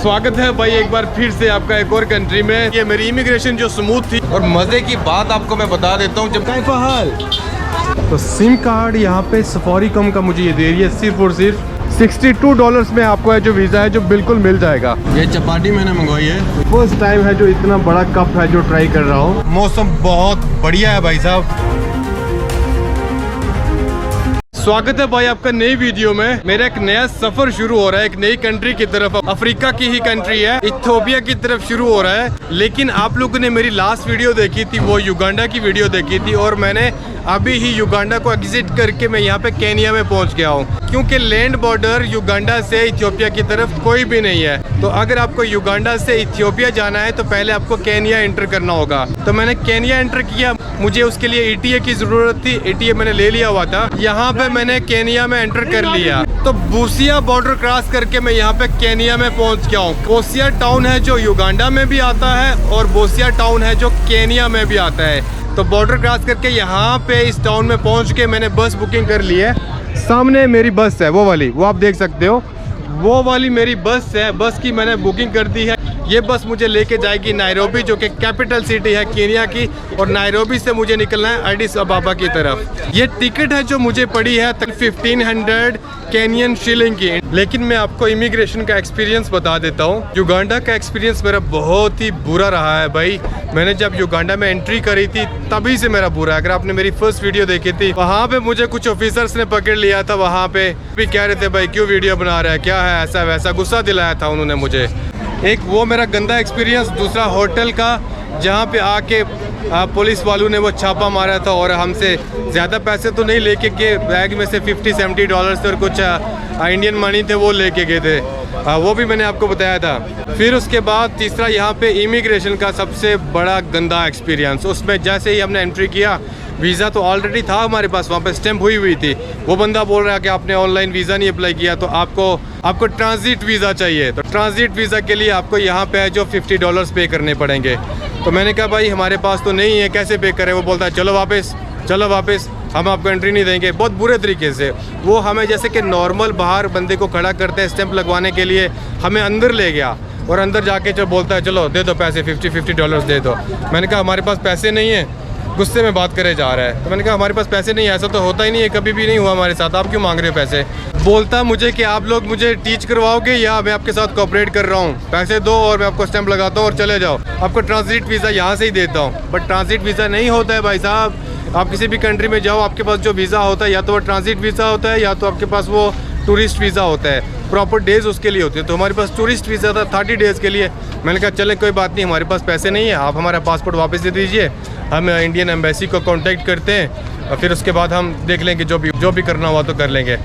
स्वागत है भाई एक बार फिर से आपका एक और कंट्री में। ये मेरी इमिग्रेशन जो स्मूथ थी और मजे की बात आपको मैं बता देता हूँ। जब कैसा हाल तो सिम कार्ड यहाँ पे सफारीकॉम का मुझे ये दे रही है सिर्फ और सिर्फ $62 में आपको है जो वीज़ा है जो बिल्कुल मिल जाएगा। ये चपाती मैंने मंगवाई है, फर्स्ट टाइम है जो इतना बड़ा कप है जो ट्राई कर रहा हूँ। मौसम बहुत बढ़िया है भाई साहब। स्वागत है भाई आपका नई वीडियो में। मेरा एक नया सफर शुरू हो रहा है एक नई कंट्री की तरफ। अफ्रीका की ही कंट्री है, इथियोपिया की तरफ शुरू हो रहा है। लेकिन आप लोगों ने मेरी लास्ट वीडियो देखी थी, वो युगांडा की वीडियो देखी थी, और मैंने अभी ही युगांडा को एग्जिट करके मैं यहाँ पे केनिया में पहुँच गया हूँ। क्योंकि लैंड बॉर्डर युगांडा से इथियोपिया की तरफ कोई भी नहीं है। तो अगर आपको युगांडा से इथियोपिया जाना है तो पहले आपको केनिया एंटर करना होगा। तो मैंने केनिया एंटर किया, मुझे उसके लिए ETA की जरूरत थी। ETA मैंने ले लिया हुआ था। यहाँ पे मैंने केनिया में एंटर कर लिया। तो बुसिया बॉर्डर क्रॉस करके मैं यहाँ पे केनिया में पहुँच गया हूँ। बोसिया टाउन है जो युगांडा में भी आता है और बोसिया टाउन है जो केनिया में भी आता है। तो बॉर्डर क्रॉस करके यहाँ पे इस टाउन में पहुँच के मैंने बस बुकिंग कर ली है। सामने मेरी बस है वो वाली, वो आप देख सकते हो, वो वाली मेरी बस है। बस की मैंने बुकिंग कर दी है। ये बस मुझे लेके जाएगी नायरोबी जो कि कैपिटल सिटी है केनिया की, और नायरोबी से मुझे निकलना है एडिस अबाबा की तरफ। ये टिकट है जो मुझे पड़ी है 1500 केनियन शिलिंग की। लेकिन मैं आपको इमिग्रेशन का एक्सपीरियंस बता देता हूँ। युगांडा का एक्सपीरियंस मेरा बहुत ही बुरा रहा है भाई। मैंने जब युगांडा में एंट्री करी थी तभी से मेरा बुरा है। अगर आपने मेरी फर्स्ट वीडियो देखी थी, वहाँ पे मुझे कुछ ऑफिसर्स ने पकड़ लिया था। वहाँ पे भी कह रहे थे भाई क्यों वीडियो बना रहा है, क्या है, ऐसा वैसा गुस्सा दिलाया था उन्होंने मुझे। एक वो मेरा गंदा एक्सपीरियंस। दूसरा होटल का, जहाँ पे आके पुलिस वालों ने वो छापा मारा था और हमसे ज़्यादा पैसे तो नहीं लेके गए, बैग में से $50-70 थे और कुछ इंडियन मनी थे वो लेके गए थे। वो भी मैंने आपको बताया था। फिर उसके बाद तीसरा यहाँ पे इमिग्रेशन का सबसे बड़ा गंदा एक्सपीरियंस। उसमें जैसे ही हमने एंट्री किया, वीज़ा तो ऑलरेडी था हमारे पास, वहाँ पे स्टैम्प हुई थी। वो बंदा बोल रहा है कि आपने ऑनलाइन वीज़ा नहीं अप्लाई किया तो आपको ट्रांजिट वीज़ा चाहिए। तो ट्रांजिट वीज़ा के लिए आपको यहाँ पे है जो $50 पे करने पड़ेंगे। तो मैंने कहा भाई हमारे पास तो नहीं है, कैसे पे करें। वो बोलता है चलो वापस, हम आपको एंट्री नहीं देंगे। बहुत बुरे तरीके से वो हमें जैसे कि नॉर्मल बाहर बंदे को खड़ा करते हैं स्टैंप लगवाने के लिए, हमें अंदर ले गया और अंदर जाके जो बोलता है चलो दे दो पैसे, $50 दे दो। मैंने कहा हमारे पास पैसे नहीं है। गुस्से में बात करे जा रहा है। तो मैंने कहा हमारे पास पैसे नहीं है, ऐसा तो होता ही नहीं है, कभी भी नहीं हुआ हमारे साथ, आप क्यों मांग रहे हो पैसे। बोलता मुझे कि आप लोग मुझे टीच करवाओगे या मैं आपके साथ कोऑपरेट कर रहा हूँ, पैसे दो और मैं आपको स्टैंप लगाता हूँ और चले जाओ, आपको ट्रांजिट वीज़ा यहाँ से ही देता हूँ। बट ट्रांजिट वीज़ा नहीं होता है भाई साहब। आप किसी भी कंट्री में जाओ, आपके पास जो वीज़ा होता है या तो वो ट्रांजिट वीज़ा होता है या तो आपके पास वो टूरिस्ट वीज़ा होता है। प्रॉपर डेज उसके लिए होते हैं। तो हमारे पास टूरिस्ट वीज़ा था 30 डेज़ के लिए। मैंने कहा चलें कोई बात नहीं, हमारे पास पैसे नहीं है, आप हमारा पासपोर्ट वापस दे दीजिए, हम इंडियन एम्बेसी को कांटेक्ट करते हैं और फिर उसके बाद हम देख लेंगे जो भी करना हुआ तो कर लेंगे।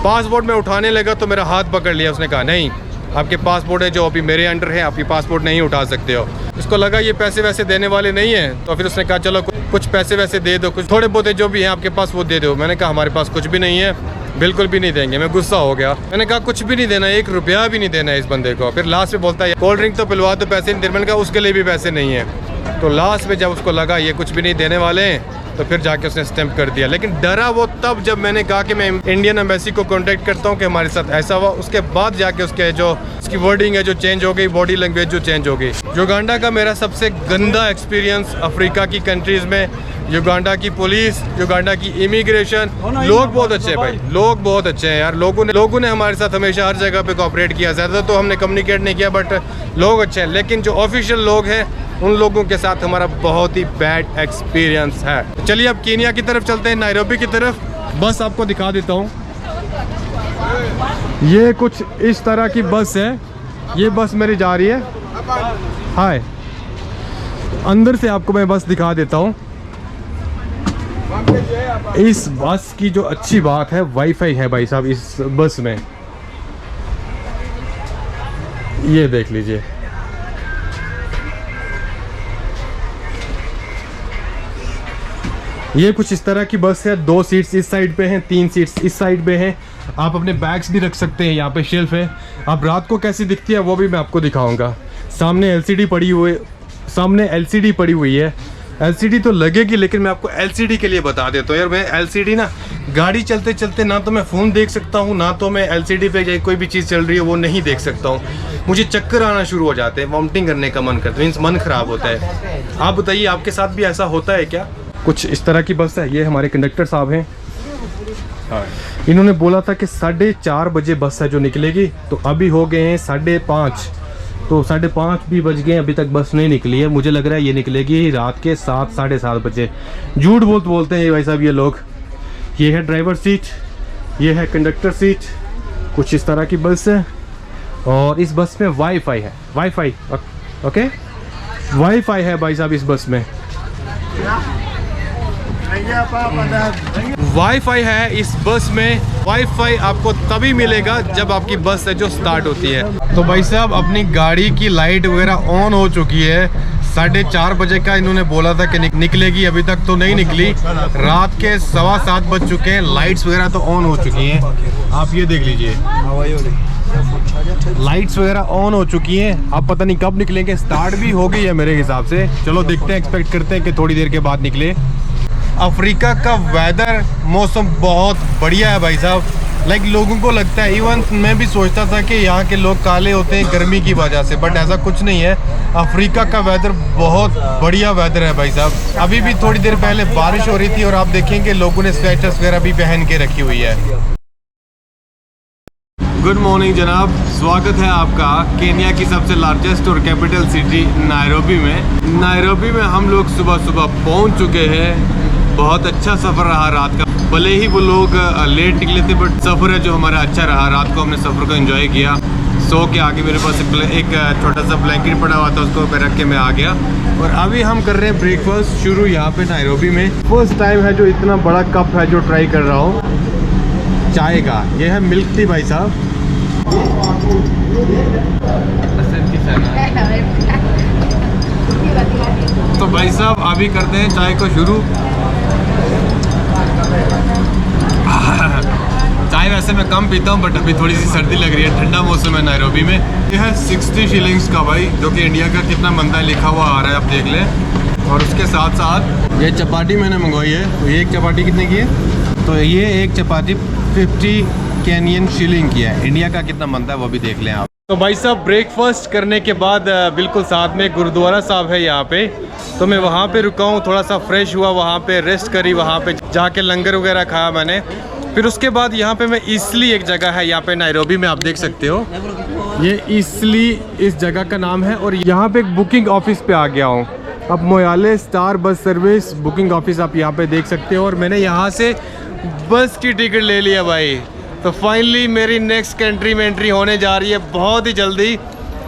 पासपोर्ट में उठाने लगा तो मेरा हाथ पकड़ लिया। उसने कहा नहीं, आपके पासपोर्ट है जो अभी मेरे अंडर है, आप ये पासपोर्ट नहीं उठा सकते हो। उसको लगा ये पैसे वैसे देने वाले नहीं है, तो फिर उसने कहा चलो कुछ पैसे वैसे दे दो, कुछ थोड़े बहुत जो भी हैं आपके पास वो दे दो। मैंने कहा हमारे पास कुछ भी नहीं है, बिल्कुल भी नहीं देंगे। मैं गुस्सा हो गया, मैंने कहा कुछ भी नहीं देना, $1 भी नहीं देना है इस बंदे को। फिर लास्ट में बोलता है कोल्ड ड्रिंक तो पिलवा तो पैसे नहीं देने। मैंने कहा उसके लिए भी पैसे नहीं है। तो लास्ट में जब उसको लगा ये कुछ भी नहीं देने वाले हैं तो फिर जाके उसने स्टैंप कर दिया। लेकिन डरा वो तब जब मैंने कहा कि मैं इंडियन एम्बेसी को कांटेक्ट करता हूँ कि हमारे साथ ऐसा हुआ। उसके बाद जाके उसकी वर्डिंग है जो चेंज हो गई, बॉडी लैंग्वेज जो चेंज हो गई। युगांडा का मेरा सबसे गंदा एक्सपीरियंस अफ्रीका की कंट्रीज़ में। युगांडा की पुलिस, युगांडा की इमिग्रेशन, लोग बहुत अच्छे हैं भाई, लोग बहुत अच्छे हैं यार। लोगों ने हमारे साथ हमेशा हर जगह पे कोऑपरेट किया। ज़्यादा तो हमने कम्युनिकेट नहीं किया बट लोग अच्छे हैं। लेकिन जो ऑफिशियल लोग हैं उन लोगों के साथ हमारा बहुत ही बैड एक्सपीरियंस है। चलिए अब केनिया की तरफ चलते हैं, नायरोबी की तरफ। बस आपको दिखा देता हूँ, ये कुछ इस तरह की बस है। ये बस मेरी जा रही है। हाय, अंदर से आपको मैं बस दिखा देता हूँ। इस बस की जो अच्छी बात है वाईफाई है भाई साहब इस बस में। ये देख लीजिए, ये कुछ इस तरह की बस है। 2 सीट्स इस साइड पे हैं, 3 सीट्स इस साइड पे हैं। आप अपने बैग्स भी रख सकते हैं। यहाँ पे शेल्फ है। अब रात को कैसी दिखती है वो भी मैं आपको दिखाऊंगा। सामने एलसीडी पड़ी हुई है। LCD तो लगेगी, लेकिन मैं आपको LCD के लिए बता देता हूँ यार। मैं LCD ना गाड़ी चलते चलते ना तो मैं फ़ोन देख सकता हूँ, ना तो मैं LCD पे कोई भी चीज़ चल रही है वो नहीं देख सकता हूँ। मुझे चक्कर आना शुरू हो जाते हैं, वॉमिटिंग करने का मन करता है, मीन्स मन ख़राब होता है। आप बताइए आपके साथ भी ऐसा होता है क्या? कुछ इस तरह की बस है। ये हमारे कंडक्टर साहब हैं, इन्होंने बोला था कि 4:30 बजे बस है जो निकलेगी, तो अभी हो गए हैं 5:30, तो 5:30 भी बज गए, अभी तक बस नहीं निकली है। मुझे लग रहा है ये निकलेगी रात के 7 साढ़े 7 बजे। झूठ बोलते हैं ये भाई साहब ये लोग। ये है ड्राइवर सीट, ये है कंडक्टर सीट, कुछ इस तरह की बस है। और इस बस में वाईफाई है, वाईफाई ओके, वाईफाई है भाई साहब इस बस में, वाईफाई है इस बस में। वाईफाई आपको तभी मिलेगा जब आपकी बस है जो स्टार्ट होती है। तो भाई साहब अपनी गाड़ी की लाइट वगैरह ऑन हो चुकी है। 4:30 बजे का इन्होंने बोला था कि निकलेगी, अभी तक तो नहीं निकली। रात के 7:15 बज चुके हैं, लाइट्स वगैरह तो ऑन हो चुकी हैं। आप ये देख लीजिए, लाइट्स वगैरह ऑन हो चुकी हैं। अब पता नहीं कब निकलेंगे, स्टार्ट भी हो गई है मेरे हिसाब से। चलो देखते हैं, एक्सपेक्ट करते हैं कि थोड़ी देर के बाद निकले। अफ्रीका का वेदर, मौसम बहुत बढ़िया है भाई साहब। लाइक लोगों को लगता है, इवन मैं भी सोचता था कि यहाँ के लोग काले होते हैं गर्मी की वजह से, बट ऐसा कुछ नहीं है। अफ्रीका का वेदर बहुत बढ़िया वेदर है भाई साहब। अभी भी थोड़ी देर पहले बारिश हो रही थी और आप देखेंगे लोगों ने स्वेटर्स वगैरह भी पहन के रखी हुई है। गुड मॉर्निंग जनाब, स्वागत है आपका केन्या की सबसे लार्जेस्ट और कैपिटल सिटी नायरोबी में। नायरोबी में हम लोग सुबह सुबह पहुँच चुके हैं। बहुत अच्छा सफ़र रहा रात का, भले ही वो लोग लेट निकले थे, बट सफ़र है जो हमारा अच्छा रहा। रात को हमने सफ़र को एंजॉय किया। सो के आगे मेरे पास एक छोटा सा ब्लैंकेट पड़ा हुआ था, उसको रख के मैं आ गया। और अभी हम कर रहे हैं ब्रेकफास्ट शुरू यहाँ पे नायरोबी में। फर्स्ट टाइम है जो इतना बड़ा कप है जो ट्राई कर रहा हूँ चाय का। ये है मिल्क टी भाई साहब। तो भाई साहब अभी करते हैं चाय को शुरू। चाय वैसे मैं कम पीता हूँ, बट अभी थोड़ी सी सर्दी लग रही है, ठंडा मौसम है नायरोबी में। यह है 60 शिलिंग्स का भाई, जो कि इंडिया का कितना बनता है लिखा हुआ आ रहा है, आप देख लें। और उसके साथ साथ ये चपाती मैंने मंगवाई है। तो ये एक चपाती कितने की है? तो ये एक चपाती 50 केनियन शिलिंग की है। इंडिया का कितना बनता है वो भी देख लें आप। तो भाई साहब ब्रेकफास्ट करने के बाद बिल्कुल साथ में गुरुद्वारा साहब है यहाँ पे, तो मैं वहाँ पे रुका हूँ, थोड़ा सा फ्रेश हुआ, वहाँ पे रेस्ट करी, वहाँ पे जाके लंगर वगैरह खाया मैंने। फिर उसके बाद यहाँ पे मैं इसली एक जगह है यहाँ पे नायरोबी में, आप देख सकते हो ये इसली इस जगह का नाम है। और यहाँ पे एक बुकिंग ऑफिस पे आ गया हूँ। अब Moyale star bus service booking office आप यहाँ पे देख सकते हो। और मैंने यहाँ से बस की टिकट ले लिया भाई। तो फाइनली मेरी नेक्स्ट कंट्री में एंट्री होने जा रही है बहुत ही जल्दी।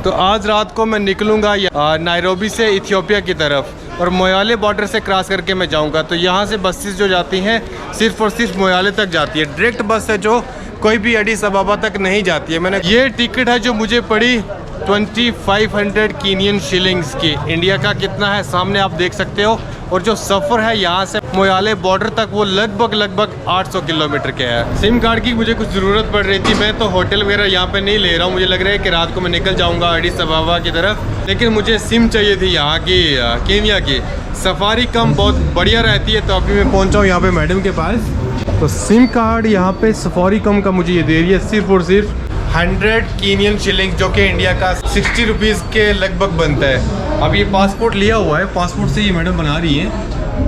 तो आज रात को मैं निकलूँगा नायरोबी से इथियोपिया की तरफ, और मोयाले बॉर्डर से क्रॉस करके मैं जाऊंगा। तो यहाँ से बसेस जो जाती हैं सिर्फ और सिर्फ मोयाले तक जाती है। डायरेक्ट बस है जो कोई भी एडिस अबाबा तक नहीं जाती है। मैंने ये टिकट है जो मुझे पड़ी 2500 केनियन शिलिंग्स की। इंडिया का कितना है सामने आप देख सकते हो। और जो सफ़र है यहाँ से मोयाले बॉर्डर तक वो लगभग 800 किलोमीटर के है। सिम कार्ड की मुझे कुछ ज़रूरत पड़ रही थी। मैं तो होटल वगैरह यहाँ पे नहीं ले रहा हूँ। मुझे लग रहा है कि रात को मैं निकल जाऊँगा एडिस अबाबा की तरफ, लेकिन मुझे सिम चाहिए थी यहाँ की केन्या की। सफारी कम बहुत बढ़िया रहती है। तो अभी मैं पहुँचा हूँ यहाँ पे मैडम के पास। तो सिम कार्ड यहाँ पे सफारी कम का मुझे ये दे रही है सिर्फ और सिर्फ 100 केनियन शिलिंग, जो कि इंडिया का 60 रुपीज़ के लगभग बनता है। अब ये पासपोर्ट लिया हुआ है, पासपोर्ट से ये मैडम बना रही है।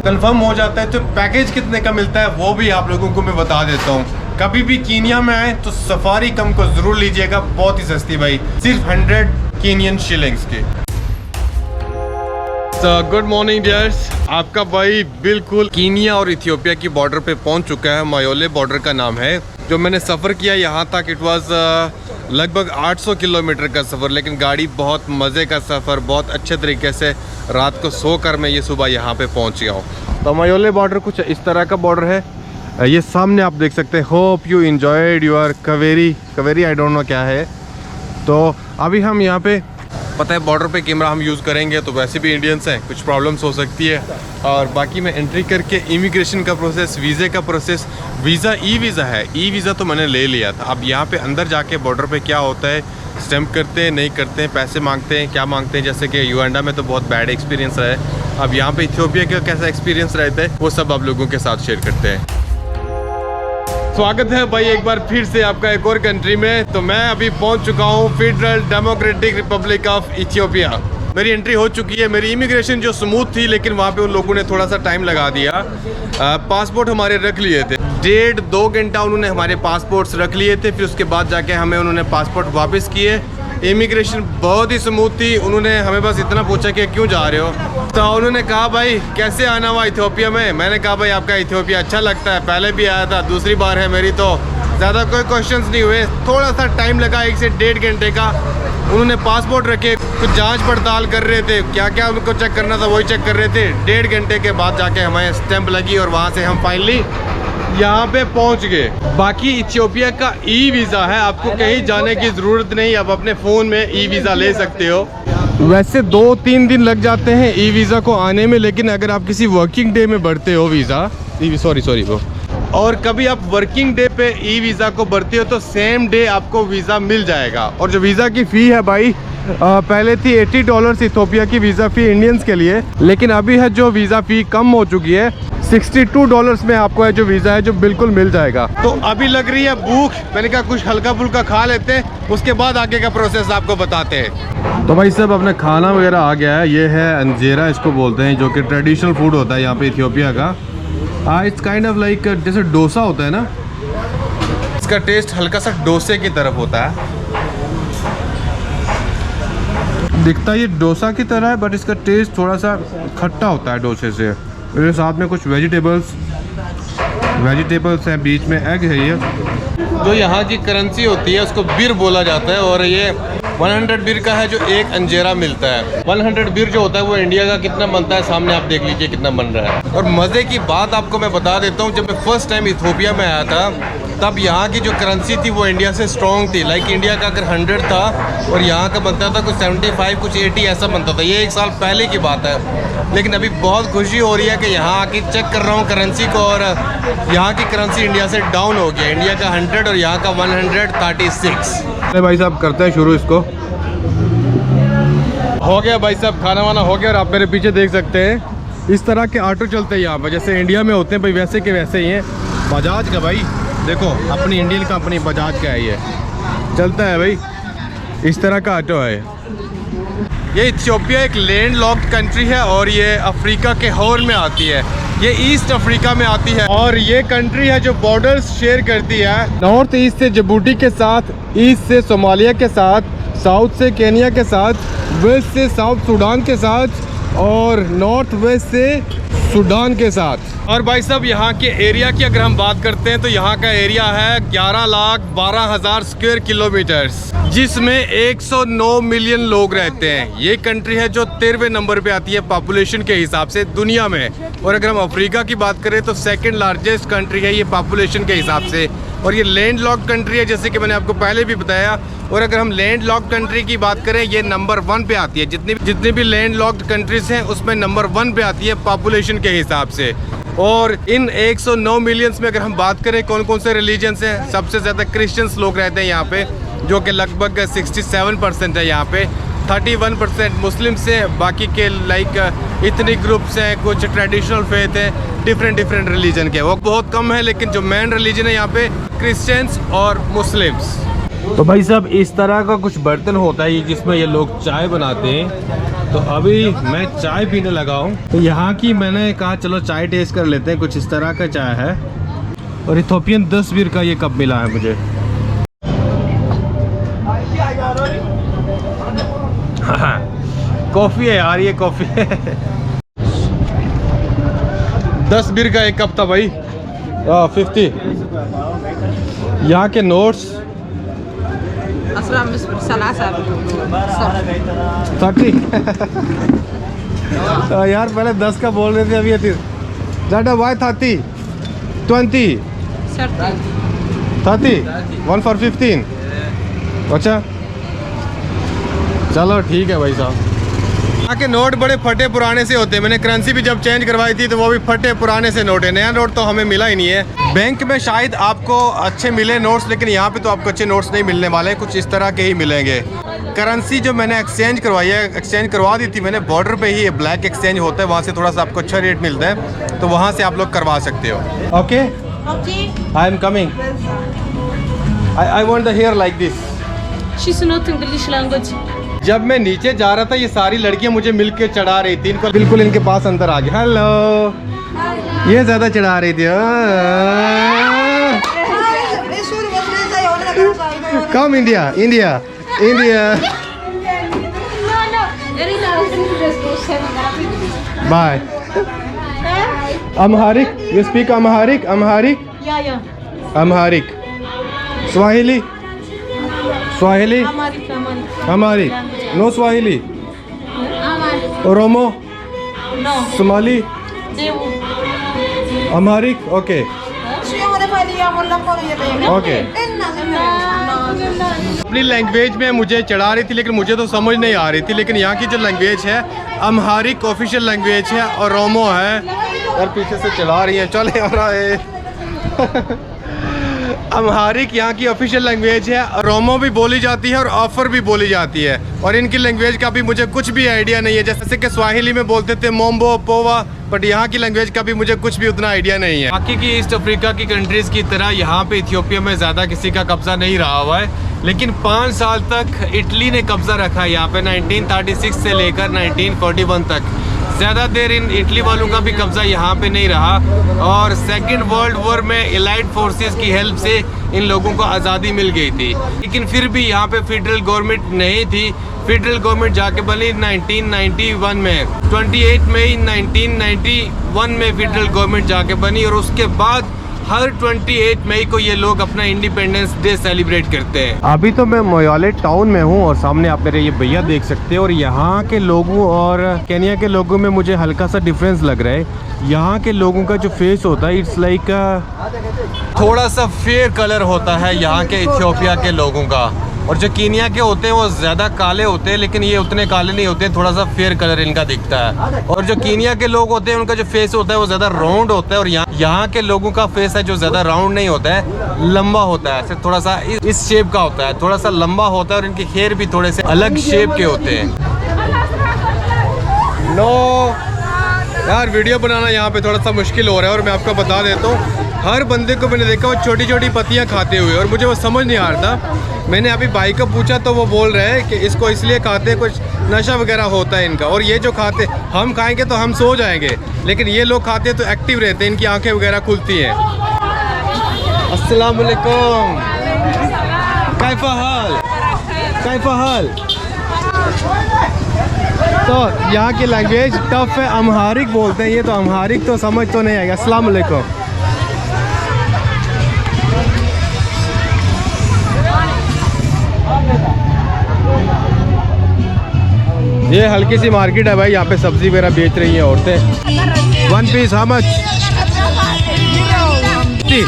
कंफर्म हो जाता है तो पैकेज कितने का मिलता है वो भी आप लोगों को मैं बता देता हूँ। कभी भी कीनिया में आए तो सफारी कम को ज़रूर लीजिएगा, बहुत ही सस्ती भाई, सिर्फ 100 केनियन शिलिंग्स की। गुड मॉर्निंग डियर्स, आपका भाई बिल्कुल कीनिया और इथियोपिया की बॉर्डर पे पहुंच चुका है। मोयाले बॉर्डर का नाम है। जो मैंने सफ़र किया यहाँ तक इट वाज लगभग 800 किलोमीटर का सफ़र, लेकिन गाड़ी बहुत मज़े का सफ़र, बहुत अच्छे तरीके से रात को सो कर मैं ये सुबह यहाँ पे पहुँच गया हूँ। तो मोयाले बॉर्डर कुछ इस तरह का बॉर्डर है। ये सामने आप देख सकते हैं। Hope you enjoyed your Kaveri I don't know क्या है। तो अभी हम यहाँ पे पता है बॉर्डर पे कैमरा हम यूज़ करेंगे तो वैसे भी इंडियंस हैं, कुछ प्रॉब्लम्स हो सकती है। और बाकी मैं एंट्री करके इमिग्रेशन का प्रोसेस, वीज़े का प्रोसेस, वीज़ा ई वीज़ा है, ई वीज़ा तो मैंने ले लिया था। अब यहाँ पे अंदर जाके बॉर्डर पे क्या होता है, स्टैम्प करते हैं नहीं करते हैं, पैसे मांगते हैं क्या मांगते हैं, जैसे कि युगांडा में तो बहुत बैड एक्सपीरियंस है। अब यहाँ पे इथियोपिया का कैसा एक्सपीरियंस रहता है वो सब आप लोगों के साथ शेयर करते हैं। स्वागत है भाई एक बार फिर से आपका एक और कंट्री में। तो मैं अभी पहुंच चुका हूं federal democratic Republic of Ethiopia. मेरी एंट्री हो चुकी है। मेरी इमिग्रेशन जो स्मूथ थी, लेकिन वहां पे उन लोगों ने थोड़ा सा टाइम लगा दिया। पासपोर्ट हमारे रख लिए थे, 1.5-2 घंटा उन्होंने हमारे पासपोर्ट्स रख लिए थे। फिर उसके बाद जाके हमें उन्होंने पासपोर्ट वापस किए। इमिग्रेशन बहुत ही स्मूथ थी। उन्होंने हमें बस इतना पूछा कि क्यों जा रहे हो, तो उन्होंने कहा भाई कैसे आना हुआ इथियोपिया में। मैंने कहा भाई आपका इथियोपिया अच्छा लगता है, पहले भी आया था, दूसरी बार है मेरी, तो ज़्यादा कोई क्वेश्चंस नहीं हुए। थोड़ा सा टाइम लगा 1 से 1.5 घंटे का। उन्होंने पासपोर्ट रखे, कुछ जांच पड़ताल कर रहे थे, क्या क्या उनको चेक करना था वही चेक कर रहे थे। 1.5 घंटे के बाद जाके हमें स्टैंप लगी और वहाँ से हम फाइनली यहाँ पे पहुँच गए। बाकी इथियोपिया का ई वीज़ा है, आपको कहीं जाने की ज़रूरत नहीं, आप अपने फ़ोन में ई वीज़ा ले सकते हो। वैसे 2-3 दिन लग जाते हैं ई वीज़ा को आने में, लेकिन अगर आप किसी वर्किंग डे में भरते हो वीज़ा, सॉरी वो, और कभी आप वर्किंग डे पे ई वीज़ा को भरते हो तो सेम डे आपको वीज़ा मिल जाएगा। और जो वीज़ा की फ़ी है भाई, पहले थी $80 इथियोपिया की वीज़ा फ़ी इंडियंस के लिए, लेकिन अभी है जो वीज़ा फ़ी कम हो चुकी है। $62 में आपको है जो वीज़ा है जो बिल्कुल मिल जाएगा। तो अभी लग रही है भूख, मैंने कहा कुछ हल्का फुल्का खा लेते हैं, उसके बाद आगे का प्रोसेस आपको बताते हैं। तो भाई सब अपना खाना वगैरह आ गया है। ये है अंजेरा इसको बोलते हैं, जो कि ट्रेडिशनल फूड होता है यहाँ पे इथियोपिया का। इट्स काइंड ऑफ लाइक जैसे डोसा होता है ना, इसका टेस्ट हल्का सा डोसे की तरफ होता है। दिखता ये डोसा की तरह है, बट इसका टेस्ट थोड़ा सा खट्टा होता है डोसे से। इसके साथ में कुछ वेजिटेबल्स हैं, बीच में एग है। ये जो यहाँ की करेंसी होती है उसको बिर बोला जाता है, और ये 100 बिर का है जो एक अंजेरा मिलता है। 100 बिर जो होता है वो इंडिया का कितना बनता है सामने आप देख लीजिए कितना बन रहा है। और मज़े की बात आपको मैं बता देता हूँ, जब मैं फर्स्ट टाइम इथियोपिया में आया था तब यहाँ की जो करेंसी थी वो इंडिया से स्ट्रॉन्ग थी। लाइक इंडिया का अगर 100 था और यहाँ का बनता था कुछ 75 कुछ 80 ऐसा बनता था। ये 1 साल पहले की बात है, लेकिन अभी बहुत खुशी हो रही है कि यहाँ आके चेक कर रहा हूँ करेंसी को, और यहाँ की करेंसी इंडिया से डाउन हो गया। इंडिया का 100 और यहाँ का 136। अरे भाई साहब करते हैं शुरू इसको। हो गया भाई साहब, खाना वाना हो गया। और आप मेरे पीछे देख सकते हैं इस तरह के ऑटो चलते हैं यहाँ पर, जैसे इंडिया में होते हैं भाई, वैसे के वैसे ही हैं। बजाज का भाई देखो, अपनी इंडियन कंपनी बजाज का है, ये चलता है भाई, इस तरह का ऑटो है। ये इथियोपिया एक लैंड लॉक्ड कंट्री है और ये अफ्रीका के हॉर्न में आती है। ये ईस्ट अफ्रीका में आती है और ये कंट्री है जो बॉर्डर्स शेयर करती है। नॉर्थ ईस्ट से जिबूटी के साथ, ईस्ट से सोमालिया के साथ, साउथ से केनिया के साथ, वेस्ट से साउथ सूडान के साथ, और नॉर्थ वेस्ट से सूडान के साथ। और भाई साहब यहाँ के एरिया की अगर हम बात करते हैं तो यहाँ का एरिया है 11,12,000 स्क्वायर किलोमीटर्स, जिसमें 109 मिलियन लोग रहते हैं। ये कंट्री है जो 13वें नंबर पे आती है पॉपुलेशन के हिसाब से दुनिया में। और अगर हम अफ्रीका की बात करें तो 2nd लार्जेस्ट कंट्री है ये पॉपुलेशन के हिसाब से। और ये लैंड लॉक्ड कंट्री है, जैसे कि मैंने आपको पहले भी बताया। और अगर हम लैंड लॉक्ड कंट्री की बात करें, ये नंबर 1 पे आती है। जितनी भी लैंड लॉक्ड कंट्रीज हैं उसमें नंबर 1 पे आती है पॉपुलेशन के हिसाब से। और इन 109 मिलियंस में अगर हम बात करें कौन कौन से रिलीजन्स हैं, सबसे ज़्यादा क्रिश्चियंस लोग रहते हैं यहाँ पे, जो कि लगभग 67% है यहाँ पे। 31% मुस्लिम्स हैं, बाकी के लाइक इतने ग्रुप्स हैं, कुछ ट्रेडिशनल फेथ हैं, डिफरेंट रिलीजन के, वो बहुत कम है। लेकिन जो मेन रिलीजन है यहाँ पे क्रिश्चियंस और मुस्लिम्स। तो भाई साहब इस तरह का कुछ बर्तन होता है जिसमें ये लोग चाय बनाते हैं। तो अभी मैं चाय पीने लगा हूँ। तो यहाँ की मैंने कहा चलो चाय टेस्ट कर लेते हैं। कुछ इस तरह का चाय है और इथियोपियन 10 बिर का ये कप मिला है मुझे। कॉफ़ी है यार, ये कॉफ़ी है। 10 बिर का एक कप था भाई। 50 यहाँ के नोट्स 30 यार पहले 10 का बोल रहे थे, अभी 30 20 30 1 for 15। अच्छा चलो ठीक है भाई साहब। यहाँ के नोट बड़े फटे पुराने से होते हैं। मैंने करेंसी भी जब चेंज करवाई थी तो वो भी फटे पुराने से नोट है। नया नोट तो हमें मिला ही नहीं है। बैंक में शायद आपको अच्छे मिले नोट्स, लेकिन यहाँ पे तो आपको अच्छे नोट्स नहीं मिलने वाले, कुछ इस तरह के ही मिलेंगे। करेंसी जो मैंने एक्सचेंज करवाई है, एक्सचेंज करवा दी थी मैंने, बॉर्डर पे ही ब्लैक एक्सचेंज होता है, वहाँ से थोड़ा सा आपको अच्छा रेट मिलता है, तो वहाँ से आप लोग करवा सकते हो। Okay, I am coming, I want the hair like this. She's not English language. जब मैं नीचे जा रहा था ये सारी लड़कियां मुझे मिलके चढ़ा रही थी, इनको बिल्कुल इनके पास अंदर आ गया। हेलो, ये ज्यादा चढ़ा रही थी। Come India, India, India. Bye. Amharic, you speak Amharic? Amharic, Amharic, Swahili, Swahili, Amharic, no Swahili, Oromo, Somali, Amharic, okay okay. अपनी लैंग्वेज में मुझे चढ़ा रही थी, लेकिन मुझे तो समझ नहीं आ रही थी, लेकिन यहाँ की जो लैंग्वेज है अम्हारिक ऑफिशियल लैंग्वेज है और रोमो है। और पीछे से चला रही है, चले आ रहा है। अम्हारिक यहाँ की ऑफिशियल लैंग्वेज है, रोमो भी बोली जाती है और ऑफर भी बोली जाती है, और इनकी लैंग्वेज का भी मुझे कुछ भी आइडिया नहीं है। जैसे कि स्वाहिली में बोलते थे मोम्बो पोवा, बट यहाँ की लैंग्वेज का भी मुझे कुछ भी उतना आइडिया नहीं है। बाकी की ईस्ट अफ्रीका की कंट्रीज़ की तरह यहाँ पे इथियोपिया में ज़्यादा किसी का कब्जा नहीं रहा हुआ है, लेकिन 5 साल तक इटली ने कब्जा रखा है यहाँ पे, 1936 से लेकर 1941 तक। ज़्यादा देर इन इटली वालों का भी कब्जा यहाँ पे नहीं रहा, और सेकेंड वर्ल्ड वॉर में एलाइड फोर्सेस की हेल्प से इन लोगों को आज़ादी मिल गई थी, लेकिन फिर भी यहाँ पे फेडरल गवर्नमेंट नहीं थी। फेडरल गवर्नमेंट जाके बनी 1991 में, 28 मई 1991 में फेडरल गवर्नमेंट जाके बनी, और उसके बाद हर 28 मई को ये लोग अपना इंडिपेंडेंस डे सेलिब्रेट करते हैं। अभी तो मैं मोयाले टाउन में हूँ, और सामने आप मेरे ये भैया देख सकते हैं, और यहाँ के लोगों और केनिया के लोगों में मुझे हल्का सा डिफरेंस लग रहा है। यहाँ के लोगों का जो फेस होता है, इट्स लाइक थोड़ा सा फेयर कलर होता है यहाँ के इथियोपिया के लोगों का, और जो कीनिया के होते हैं वो ज़्यादा काले होते हैं, लेकिन ये उतने काले नहीं होते, थोड़ा सा फेयर कलर इनका दिखता है। और जो कीनिया के लोग होते हैं उनका जो फेस होता है वो ज़्यादा राउंड होता है, और यहाँ के लोगों का फेस है जो ज़्यादा राउंड नहीं होता है, लंबा होता है, सिर्फ थोड़ा सा इस शेप का होता है, थोड़ा सा लंबा होता है, और इनके हेयर भी थोड़े से अलग शेप के होते हैं। नो यार, वीडियो बनाना यहाँ पे थोड़ा सा मुश्किल हो रहा है, और मैं आपको बता देता हूँ, हर बंदे को मैंने देखा वो छोटी छोटी पत्तियाँ खाते हुए, और मुझे वो समझ नहीं आ रहा था। मैंने अभी भाई को पूछा तो वो बोल रहे हैं कि इसको इसलिए खाते हैं, कुछ नशा वगैरह होता है इनका, और ये जो खाते, हम खाएंगे तो हम सो जाएंगे, लेकिन ये लोग खाते हैं तो एक्टिव रहते हैं, इनकी आंखें वगैरह खुलती हैं। अस्सलाम वालेकुम, कैफा हाल, कैफा हाल। तो यहाँ की लैंग्वेज टफ है, अम्हारिक बोलते हैं ये, तो अम्हारिक तो समझ तो नहीं आएगा। अस्सलाम वालेकुम। ये हल्की सी मार्केट है भाई, यहाँ पे सब्जी वगैरह बेच रही हैं औरतें। 1 पीस हाउ मच? 20।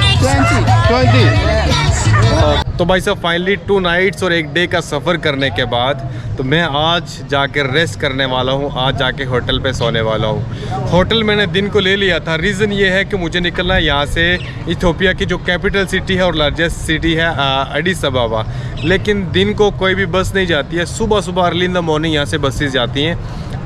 तो भाई साहब फाइनली 2 नाइट्स और 1 डे का सफ़र करने के बाद तो मैं आज जाकर रेस्ट करने वाला हूँ, आज जाके होटल पे सोने वाला हूँ। होटल मैंने दिन को ले लिया था, रीज़न ये है कि मुझे निकलना है यहाँ से इथियोपिया की जो कैपिटल सिटी है और लार्जेस्ट सिटी है एडिस अबाबा, लेकिन दिन को कोई भी बस नहीं जाती है। सुबह सुबह अर्ली इन द मॉर्निंग यहाँ से बसेस जाती हैं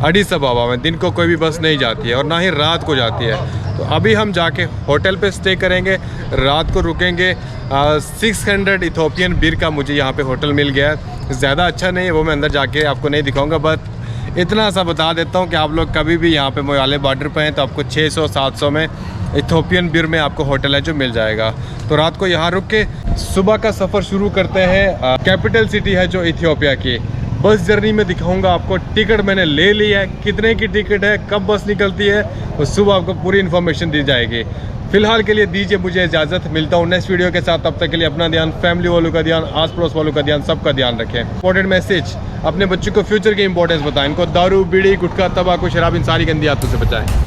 एडिस अबाबा में, दिन को कोई भी बस नहीं जाती है, और ना ही रात को जाती है। तो अभी हम जाके होटल पे स्टे करेंगे, रात को रुकेंगे। 600 इथियोपियन बीर का मुझे यहाँ पे होटल मिल गया है, ज़्यादा अच्छा नहीं है, वो मैं अंदर जाके आपको नहीं दिखाऊंगा, बट इतना सा बता देता हूँ कि आप लोग कभी भी यहाँ पे मोयाले बॉर्डर पे हैं तो आपको 600-700 में इथियोपियन बीर में आपको होटल है जो मिल जाएगा। तो रात को यहाँ रुक के सुबह का सफ़र शुरू करते हैं कैपिटल सिटी है जो इथियोपिया की। बस जर्नी में दिखाऊंगा आपको, टिकट मैंने ले ली है, कितने की टिकट है, कब बस निकलती है, और सुबह आपको पूरी इन्फॉर्मेशन दी जाएगी। फिलहाल के लिए दीजिए मुझे इजाज़त, मिलता हूँ नेक्स्ट वीडियो के साथ। तब तक के लिए अपना ध्यान, फैमिली वालों का ध्यान, आस पड़ोस वालों का ध्यान, सबका ध्यान रखें। इंपॉर्टेंट मैसेज, अपने बच्चों को फ्यूचर की इंपॉर्टेंस बताएं, इनको दारू बीड़ी गुटखा तंबाकू शराब इन सारी गंदी आदतों से बचाएं।